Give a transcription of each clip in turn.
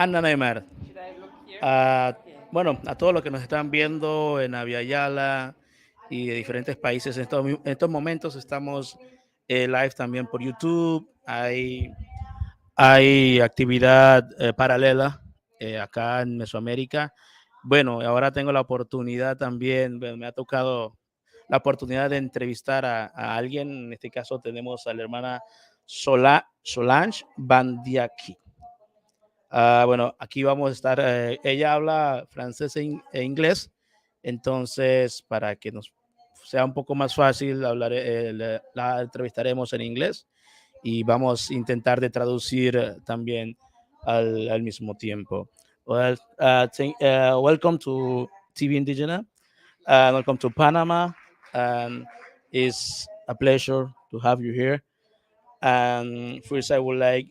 Anna Neymar. Should I look here? Ah, Okay. bueno, a todos los que nos están viendo en Aviala y de diferentes países, en estos momentos estamos live también por YouTube. Hay actividad paralela acá en Mesoamérica. Bueno, ahora tengo la oportunidad también, bueno, me ha tocado la oportunidad de entrevistar a alguien. En este caso tenemos a la hermana Solange Bandiaki. Bueno, aquí vamos a estar, ella habla francés e inglés, entonces para que nos sea un poco más fácil, la entrevistaremos en inglés y vamos a intentar de traducir también al mismo tiempo. Well, welcome to TV Indígena, welcome to Panama, and it's a pleasure to have you here. And first, I would like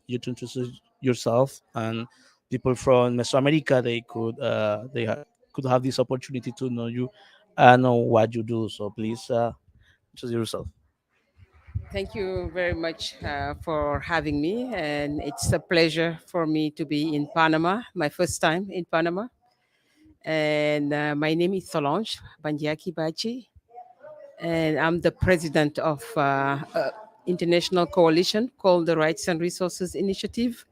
you to introduce yourself, and people from Mesoamerica could have this opportunity to know you and know what you do. So please introduce yourself. Thank you very much for having me, and it's a pleasure for me to be in Panama, my first time in Panama. And my name is Solange Bandiaki Bachi, and I'm the president of international coalition called the Rights and Resources Initiative.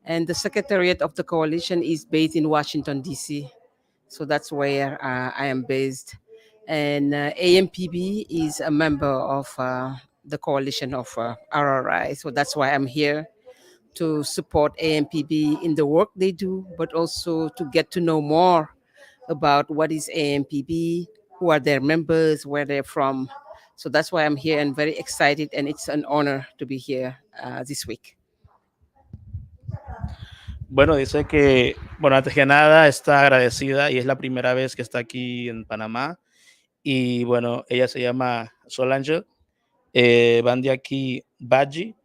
And the secretariat of the coalition is based in Washington, D.C. So that's where I am based. And AMPB is a member of the coalition of RRI. So that's why I'm here to support AMPB in the work they do, but also to get to know more about what is AMPB, who are their members, where they're from. So that's why I'm here and very excited, and it's an honor to be here this week. Bueno, dice que, bueno, antes que nada está agradecida y es la primera vez que está aquí en Panamá. Y bueno, ella se llama Solange Bandiaki Badji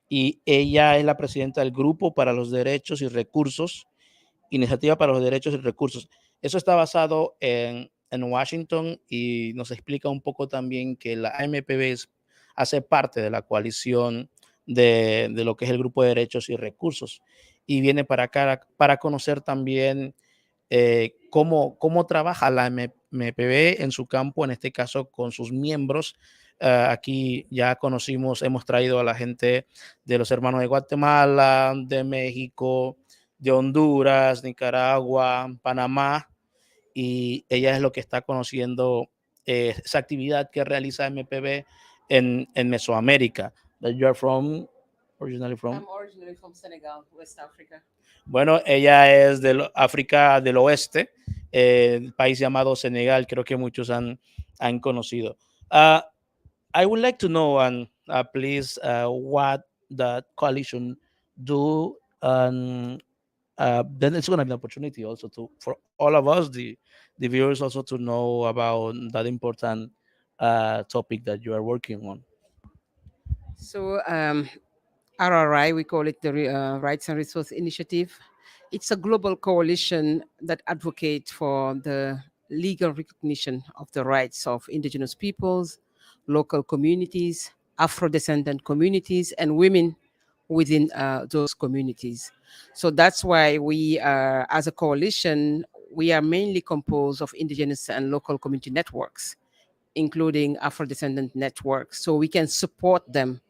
y ella es la presidenta del Grupo para los Derechos y Recursos, Iniciativa para los Derechos y Recursos. Eso está basado en Washington y nos explica un poco también que la AMPB hace parte de la coalición de lo que es el Grupo de Derechos y Recursos y viene para acá para conocer también cómo trabaja la MPB en su campo, en este caso con sus miembros. Aquí ya conocimos, hemos traído a la gente de los hermanos de Guatemala, de México, de Honduras, Nicaragua, Panamá, y ella es lo que está conociendo esa actividad que realiza MPB en Mesoamérica. That you are originally from? I'm originally from Senegal, West Africa. Bueno, ella es del África del Oeste, el país llamado Senegal, creo que muchos han conocido. Uh, I would like to know, and please, what the coalition do, and then it's going to be an opportunity also to for all of us, the viewers, also to know about that important topic that you are working on. So RRI, we call it the Rights and Resource Initiative. It's a global coalition that advocates for the legal recognition of the rights of indigenous peoples, local communities, Afro-descendant communities, and women within those communities. So that's why we are, as a coalition, we are mainly composed of indigenous and local community networks, including Afro-descendant networks, so we can support them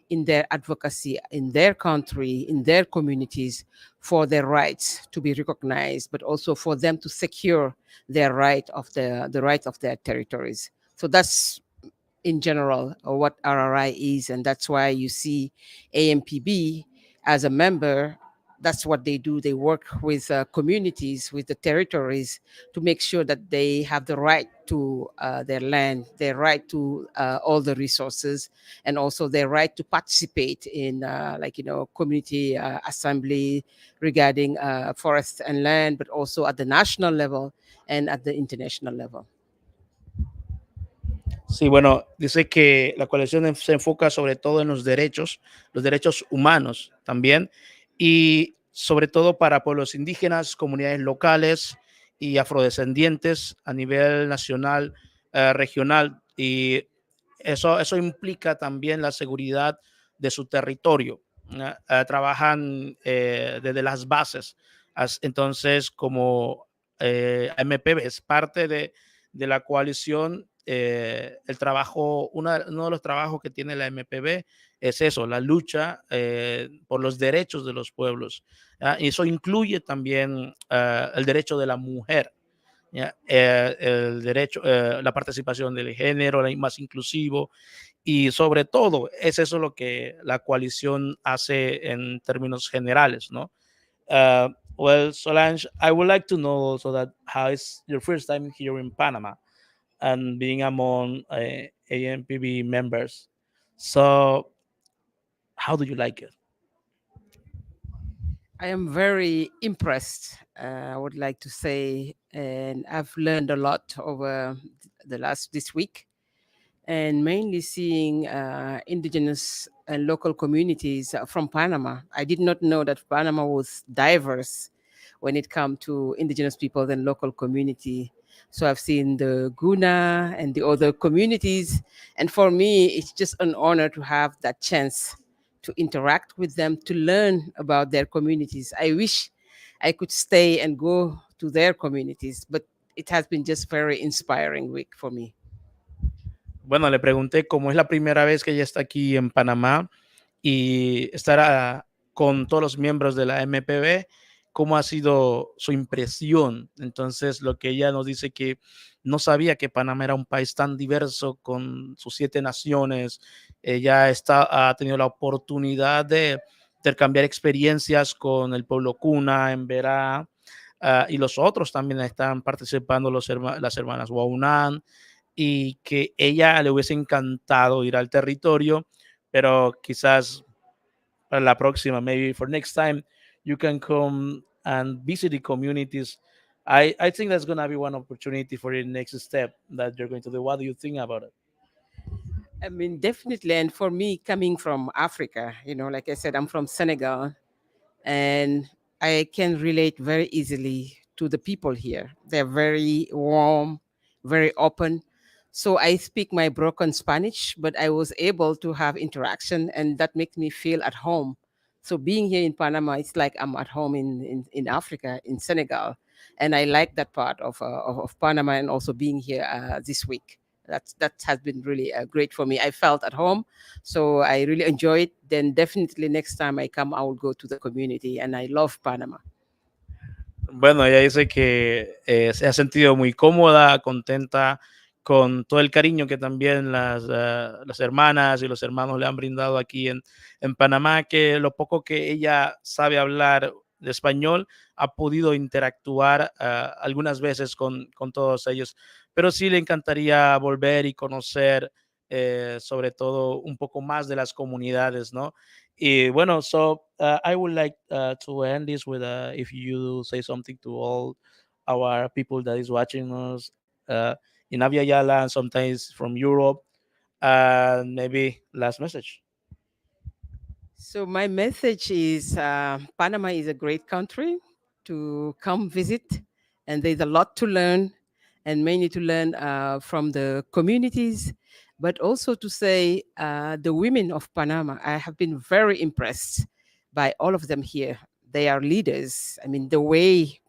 in their advocacy in their country, in their communities, for their rights to be recognized, but also for them to secure their right of the right of their territories. So that's in general what RRI is, and that's why you see AMPB as a member. That's what they do. They work with communities, with the territories, to make sure that they have the right to their land, their right to all the resources, and also their right to participate in, community assembly regarding forest and land, but also at the national level and at the international level. Sí, bueno, dice que la coalición se enfoca sobre todo en los derechos humanos también, y sobre todo para pueblos indígenas, comunidades locales y afrodescendientes a nivel nacional, regional, y eso implica también la seguridad de su territorio. trabajan desde las bases. Entonces, como MPB es parte de la coalición, el trabajo, uno de los trabajos que tiene la MPB es eso, la lucha por los derechos de los pueblos. Y eso incluye también el derecho de la mujer. ¿Ya? El derecho, la participación del género, más inclusivo, y sobre todo es eso lo que la coalición hace en términos generales, ¿no? Well, Solange, I would like to know also that how is your first time here in Panama and being among AMPB members. So, how do you like it? I am very impressed, I would like to say, and I've learned a lot over the last this week, and mainly seeing indigenous and local communities from Panama. I did not know that Panama was diverse when it comes to indigenous people and local community. So I've seen the Guna and the other communities, and for me, it's just an honor to have that chance to interact with them, to learn about their communities. I wish I could stay and go to their communities, but it has been just very inspiring week for me. Bueno, le pregunté cómo es la primera vez que ella está aquí en Panamá y estará con todos los miembros de la MPB, cómo ha sido su impresión. Entonces, lo que ella nos dice que no sabía que Panamá era un país tan diverso con sus 7 naciones. Ella ha tenido la oportunidad de intercambiar experiencias con el pueblo Cuna en Verá, y los otros también están participando, las hermanas Waunan, y que ella le hubiese encantado ir al territorio, pero quizás para la próxima, maybe for next time, you can come and visit the communities. I think that's going to be one opportunity for your next step that you're going to do. What do you think about it? I mean, definitely. And for me, coming from Africa, like I said, I'm from Senegal, and I can relate very easily to the people here. They're very warm, very open. So I speak my broken Spanish, but I was able to have interaction, and that makes me feel at home. So being here in Panama, it's like I'm at home in Africa, in Senegal, and I like that part of Panama, and also being here this week. That has been really great for me. I felt at home, so I really enjoy it. Then definitely next time I come, I will go to the community, and I love Panama. Bueno, ella dice que se ha sentido muy cómoda, contenta con todo el cariño que también las hermanas y los hermanos le han brindado aquí en Panamá, que lo poco que ella sabe hablar de español ha podido interactuar algunas veces con todos ellos, pero sí le encantaría volver y conocer sobre todo un poco más de las comunidades, ¿no? Y bueno, so I would like to end this with if you say something to all our people that is watching us uh, in Avia Yala and sometimes from Europe, and maybe last message. So my message is Panama is a great country to come visit, and there's a lot to learn, and mainly to learn from the communities, but also to say the women of Panama. I have been very impressed by all of them here. They are leaders. I mean, the way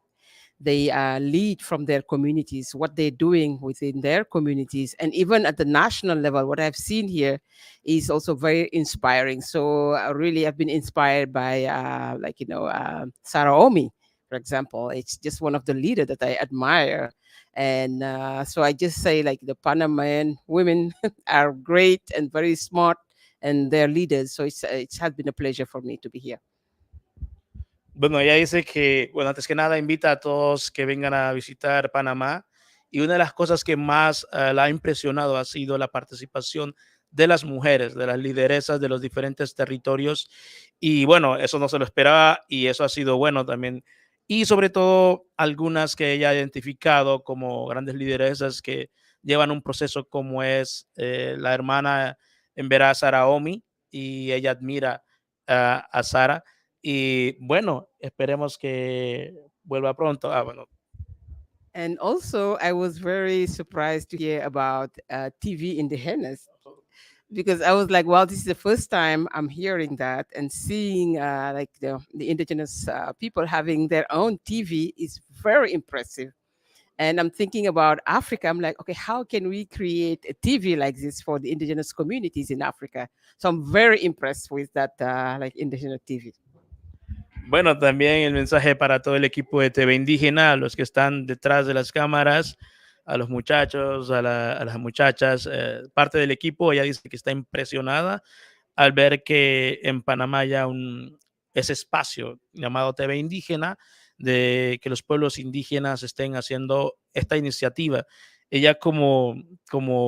they lead from their communities, what they're doing within their communities, and even at the national level, what I've seen here is also very inspiring. So I really have been inspired by, Sarah Omi, for example. It's just one of the leaders that I admire. And so I just say, like, the Panamanian women are great and very smart, and they're leaders. So it has been a pleasure for me to be here. Bueno, ella dice que, bueno, antes que nada invita a todos que vengan a visitar Panamá, y una de las cosas que más la ha impresionado ha sido la participación de las mujeres, de las lideresas de los diferentes territorios, y bueno, eso no se lo esperaba y eso ha sido bueno también. Y sobre todo algunas que ella ha identificado como grandes lideresas que llevan un proceso como es la hermana en Verá, Saraomi, y ella admira a Sara. Y bueno, esperemos que vuelva pronto. Bueno, And also, I was very surprised to hear about TV Indigenous. because I was like, well, this is the first time I'm hearing that and seeing like the indigenous people having their own TV is very impressive. And I'm thinking about Africa. I'm like, okay, how can we create a TV like this for the indigenous communities in Africa? So I'm very impressed with that, like indigenous TV. Bueno, también el mensaje para todo el equipo de TV Indígena, a los que están detrás de las cámaras, a los muchachos, a las muchachas, parte del equipo, ella dice que está impresionada al ver que en Panamá haya ese espacio llamado TV Indígena, de que los pueblos indígenas estén haciendo esta iniciativa. Ella como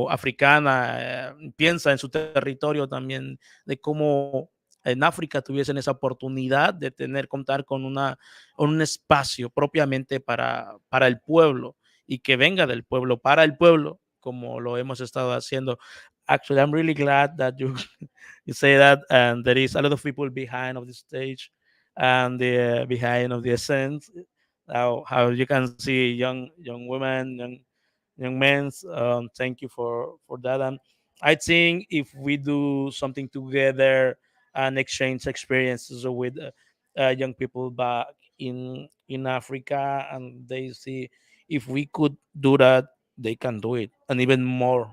africana piensa en su territorio también, de cómo en África tuviesen esa oportunidad de contar con un espacio propiamente para el pueblo y que venga del pueblo para el pueblo, como lo hemos estado haciendo. Actually, I'm really glad that you say that, and there is a lot of people behind of the stage and the behind of the essence. How you can see young women, young men. Thank you for that. And I think if we do something together and exchange experiences with young people back in Africa, and they see if we could do that, they can do it, and even more.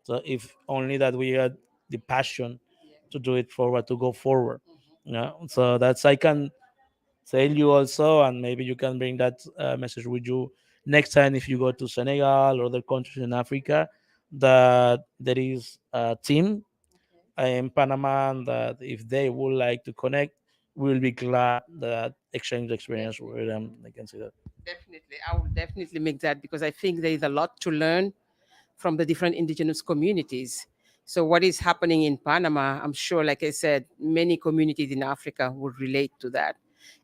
So if only that we had the passion to do it forward, to go forward. Yeah. So that's I can tell you also, and maybe you can bring that message with you next time if you go to Senegal or other countries in Africa, that there is a team in Panama, and that if they would like to connect, we'll be glad that exchange experience with them. I can see that. Definitely. I will definitely make that because I think there is a lot to learn from the different indigenous communities. So, what is happening in Panama, I'm sure, like I said, many communities in Africa would relate to that.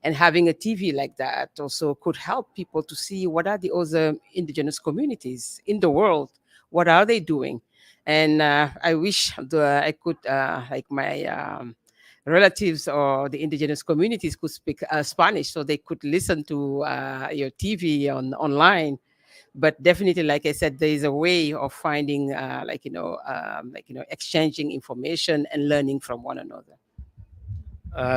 And having a TV like that also could help people to see what are the other indigenous communities in the world, what are they doing. And I wish I could, like my relatives or the indigenous communities could speak Spanish so they could listen to your TV online. But definitely, like I said, there is a way of finding exchanging information and learning from one another.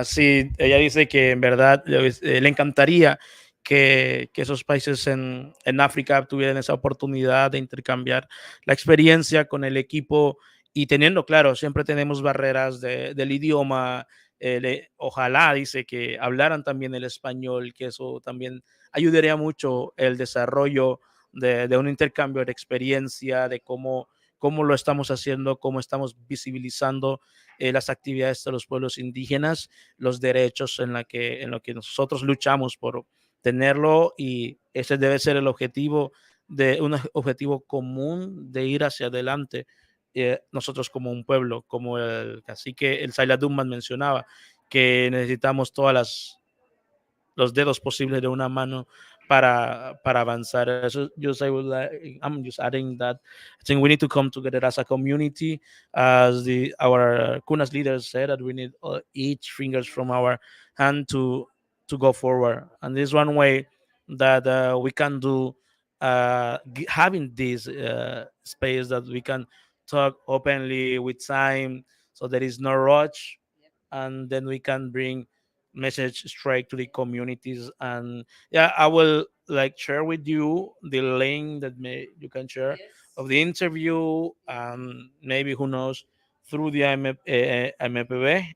Sí, ella dice que en verdad le encantaría que esos países en África tuvieran esa oportunidad de intercambiar la experiencia con el equipo y teniendo, claro, siempre tenemos barreras del idioma. Ojalá, dice, que hablaran también el español, que eso también ayudaría mucho el desarrollo de un intercambio de experiencia, de cómo lo estamos haciendo, cómo estamos visibilizando las actividades de los pueblos indígenas, los derechos en lo que nosotros luchamos por tenerlo, y ese debe ser el objetivo, de un objetivo común de ir hacia adelante. Nosotros como un pueblo, como el cacique, el Saila Dumman mencionaba, que necesitamos todas los dedos posibles de una mano para avanzar. Eso, just I would like, I'm just adding that I think we need to come together as a community, as our Kunas leaders said, that we need each fingers from our hand to go forward. And this one way that we can do, having this space that we can talk openly with time, so there is no rush, and then we can bring message straight to the communities. And yeah, I will like share with you the link that you can share of the interview, maybe who knows, through the MPB,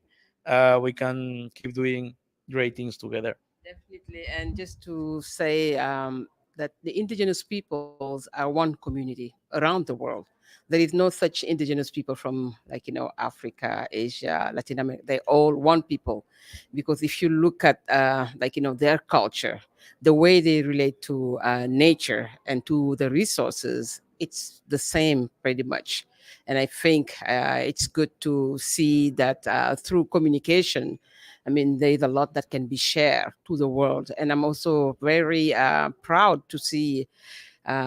we can keep doing great things together. Definitely. And just to say that the indigenous peoples are one community around the world. There is no such indigenous people from, like, Africa, Asia, Latin America. They're all one people. Because if you look at, their culture, the way they relate to nature and to the resources, it's the same pretty much. And I think it's good to see that through communication, I mean, there's a lot that can be shared to the world. And I'm also very proud to see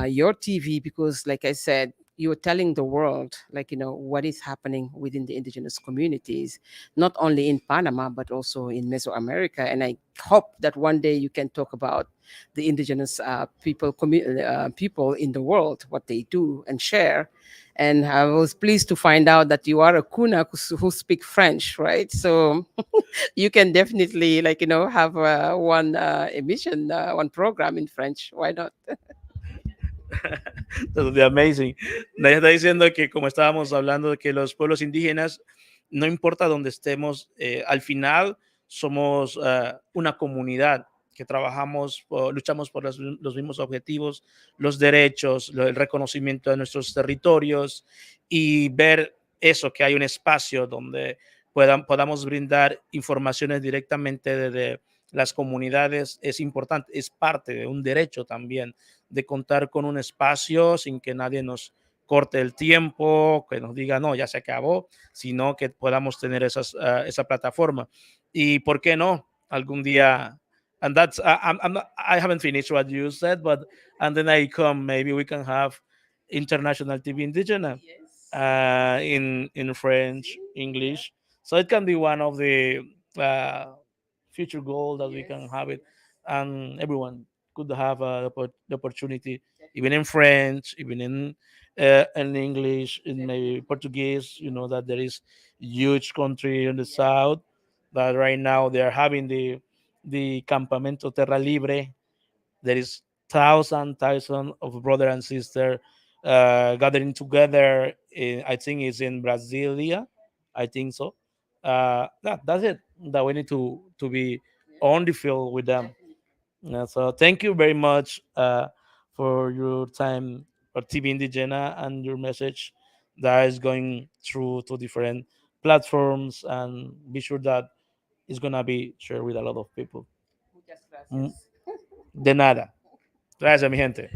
your TV because, like I said, you're telling the world, like, what is happening within the indigenous communities, not only in Panama, but also in Mesoamerica. And I hope that one day you can talk about the indigenous people in the world, what they do and share. And I was pleased to find out that you are a Kuna who speak French, right? So you can definitely, like, have one emission, one program in French. Why not? That would be amazing. Nadie está diciendo que, como estábamos hablando, de que los pueblos indígenas, no importa dónde estemos, al final somos una comunidad que trabajamos, luchamos por los mismos objetivos, los derechos, el reconocimiento de nuestros territorios y ver eso, que hay un espacio donde podamos brindar informaciones directamente desde las comunidades, es importante, es parte de un derecho también de contar con un espacio sin que nadie nos corte el tiempo, que nos diga, no, ya se acabó, sino que podamos tener esa plataforma. Y por qué no, algún día, and that's, I haven't finished what you said, but, and then I come, maybe we can have international TV Indigena in French, English. So it can be one of the uh, future goals that we can have it, and everyone could have the opportunity, even in French, even in English, in maybe Portuguese. You know that there is huge country in the south that right now they are having the Campamento Terra Libre. There is thousand of brother and sister gathering together. I think it's in Brasilia. I think so. That's it. That we need to be on the field with them. Yeah, so thank you very much for your time for TV Indigena and your message that is going through to different platforms, and be sure that it's gonna be shared with a lot of people. Muchas Mm, gracias. De nada. Gracias, mi gente.